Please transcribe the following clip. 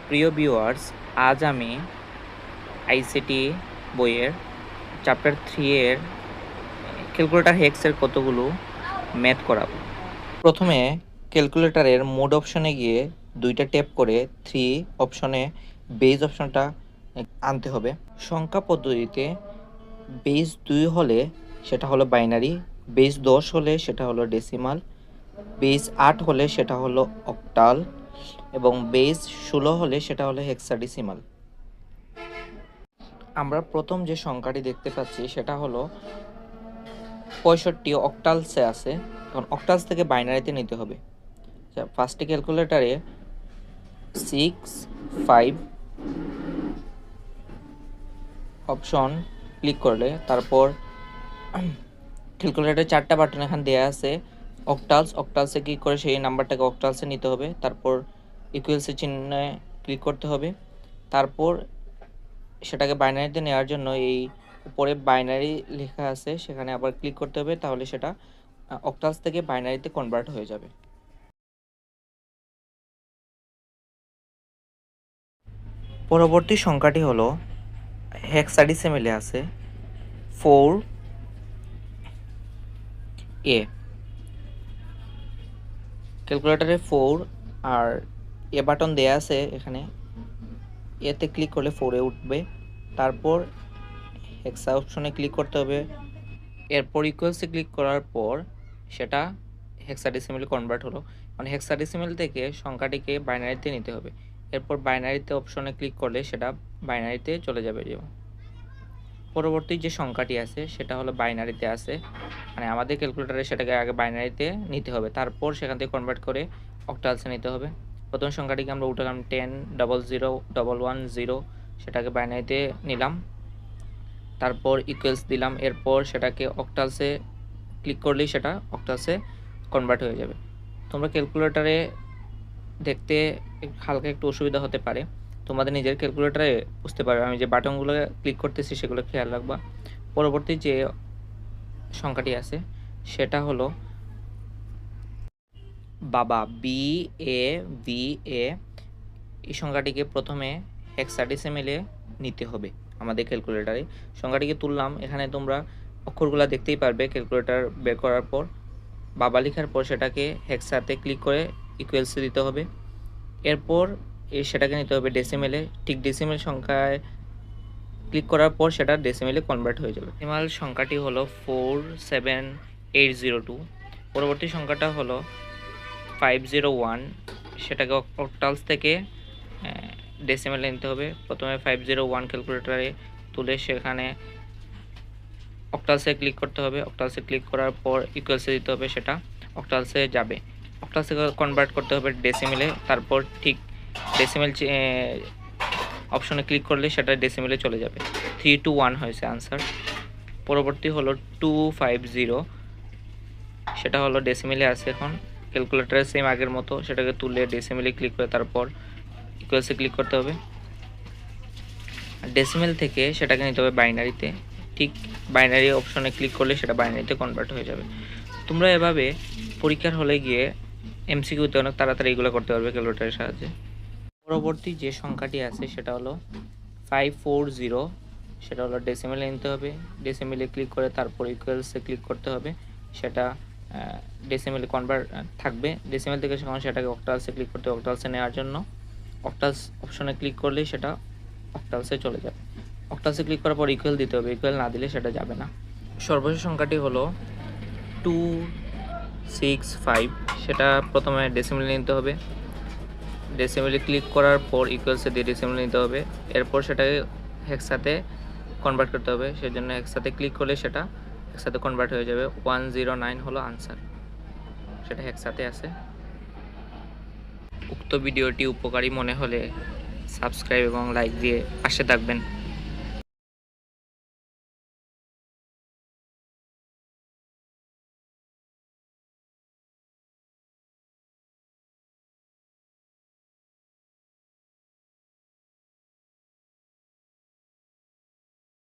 প্রিয় ভিউয়ার্স, আজ আমি আইসিটি বইয়ের চ্যাপ্টার 3 এর ক্যালকুলেটর হেক্সের কতগুলো ম্যাথ করাবো। প্রথমে ক্যালকুলেটরের মোড অপশনে গিয়ে দুইটা ট্যাপ করে 3 অপশনে বেস অপশনটা আনতে হবে। সংখ্যা পদ্ধতিতে বেস 2 হলে সেটা হলো বাইনারি, বেস 10 হলে সেটা হলো ডেসিমাল, বেস 8 হলে সেটা হলো অক্টাল এবং বেস 16 হলে সেটা হলো হেক্সাডেসিমাল। আমরা প্রথম যে সংখ্যাটি দেখতে পাচ্ছি সেটা হলো 65 অক্টালসে আছে। এখন অক্টালস থেকে বাইনারিতে নিতে হবে। ফার্স্টে ক্যালকুলেটারে 6 5 অপশন ক্লিক করলে তারপর ক্যালকুলেটারে 4টা বাটন এখানে দেয়া আছে। অক্টালসে ক্লিক করে সেই নাম্বারটাকে অক্টালসে নিতে হবে। তারপর ইকুয়ালসের চিহ্নে ক্লিক করতে হবে। তারপর সেটাকে বাইনারিতে নেওয়ার জন্য এই উপরে বাইনারি লেখা আছে সেখানে আবার ক্লিক করতে হবে, তাহলে সেটা অক্টালস থেকে বাইনারিতে কনভার্ট হয়ে যাবে। পরবর্তী সংখ্যাটি হলো হেক্সাডেসিমেলে আছে 4A। ক্যালকুলেটরে 4 আর এ বাটন দেয়া আছে, এখানে এতে ক্লিক করলে 4 এ উঠবে। তারপর হেক্সা অপশনে ক্লিক করতে হবে। এরপর ইকুয়ালসে ক্লিক করার পর সেটা হেক্সাডেসিমেলে কনভার্ট হলো। মানে হেক্সাডেসিমেল থেকে সংখ্যাটিকে বাইনারিতে নিতে হবে। এরপর বাইনারিতে অপশনে ক্লিক করলে সেটা বাইনারিতে চলে যাবে। যেমন পরবর্তী যে সংখ্যাটি আছে সেটা হলো বাইনারিতে আছে, মানে আমাদের ক্যালকুলেটরে সেটাকে আগে বাইনারিতে নিতে হবে, তারপর সেখান থেকে কনভার্ট করে অক্টালসে নিতে হবে। প্রথম সংখ্যাটিকে আমরা উঠালাম 10 00 110, সেটাকে বাইনারিতে নিলাম, তারপর ইকুয়ালস দিলাম। এরপর সেটাকে অক্টালসে ক্লিক করলেই সেটা অক্টালসে কনভার্ট হয়ে যাবে। তোমরা ক্যালকুলেটরে দেখতে হালকা একটু অসুবিধা হতে পারে, তোমাদের নিজের ক্যালকুলেটরে বুঝতে পারবে। আমি যে বাটনগুলো ক্লিক করতেছি সেগুলো খেয়াল রাখবা। পরবর্তী যে সংখ্যাটি আছে সেটা হলো বাবা, BAVA। এই সংখ্যাটিকে প্রথমে হেক্সাডেসিমেলে নিতে হবে আমাদের ক্যালকুলেটরে। সংখ্যাটিকে তুললাম, এখানে তোমরা অক্ষরগুলো দেখতেই পারবে। ক্যালকুলেটর বের করার পর বাবা লেখার পর সেটাকে হেক্সাতে ক্লিক করে ইকুয়ালসে দিতে হবে। এরপর সেটাকে নিতে হবে ডেসিমেলে। ঠিক ডেসিমেল সংখ্যায় ক্লিক করার পর সেটা ডেসিমেলে কনভার্ট হয়ে যাবে। ডেসিমাল সংখ্যাটি হলো 47802। পরবর্তী সংখ্যাটা হলো 501, সেটাকে অক্টালস থেকে ডেসিমেলে নিতে হবে। প্রথমে 501 ক্যালকুলেটরে তুলে সেখানে অক্টালসে ক্লিক করতে হবে। অক্টালসে ক্লিক করার পর ইকুয়ালসে দিতে হবে, সেটা অক্টালসে যাবে। অক্টালসে কনভার্ট করতে হবে ডেসিমেলে, তারপর ঠিক ডেসিমেল অপশনে ক্লিক করলে সেটা ডেসিমেলে চলে যাবে। 321 হয়েছে আনসার। পরবর্তী হলো 250, সেটা হলো ডেসিমেলে আছে। এখন ক্যালকুলেটরের সেম আগের মতো সেটাকে তুলে ডেসিমেলে ক্লিক করে তারপর ইকুয়ালসে ক্লিক করতে হবে। ডেসিমেল থেকে সেটাকে নিতে হবে বাইনারিতে। ঠিক বাইনারি অপশনে ক্লিক করলে সেটা বাইনারিতে কনভার্ট হয়ে যাবে। তোমরা এভাবে পরীক্ষার হলে গিয়ে এমসিকিউতে অনেক তাড়াতাড়ি এগুলো করতে পারবে ক্যালকুলেটরের সাহায্যে। পরবর্তী যে সংখ্যাটি আছে সেটা হলো 540, সেটা হলো ডেসিমেলে নিতে হবে। ডেসিমেলে ক্লিক করে তারপর ইকুয়ালসে ক্লিক করতে হবে, সেটা ডেসিমেলে কনভার্ট থাকবে। ডেসিমেল থেকে সেটাকে অক্টালসে ক্লিক করতে হবে। অক্টালসে নেওয়ার জন্য অক্টালস অপশনে ক্লিক করলেই সেটা অক্টালসে চলে যাবে। অক্টালসে ক্লিক করার পর ইকুয়াল দিতে হবে, ইকুয়াল না দিলে সেটা যাবে না। সর্বশেষ সংখ্যাটি হলো 265, সেটা প্রথমে ডেসিমেলে নিতে হবে। ডেসিমেলে ক্লিক করার পর ইকুয়ালসে দিয়ে ডেসিমেলে নিতে হবে। এরপর সেটাকে হেক্সাতে কনভার্ট করতে হবে, সেজন্য হেক্সাতে ক্লিক করলে সেটা হেক্সাতে কনভার্ট হয়ে যাবে। 109 হলো আনসার, সেটা হেক্সাতে আছে। উক্ত ভিডিওটি উপকারী মনে হলে সাবস্ক্রাইব এবং লাইক দিয়ে পাশে থাকবেন।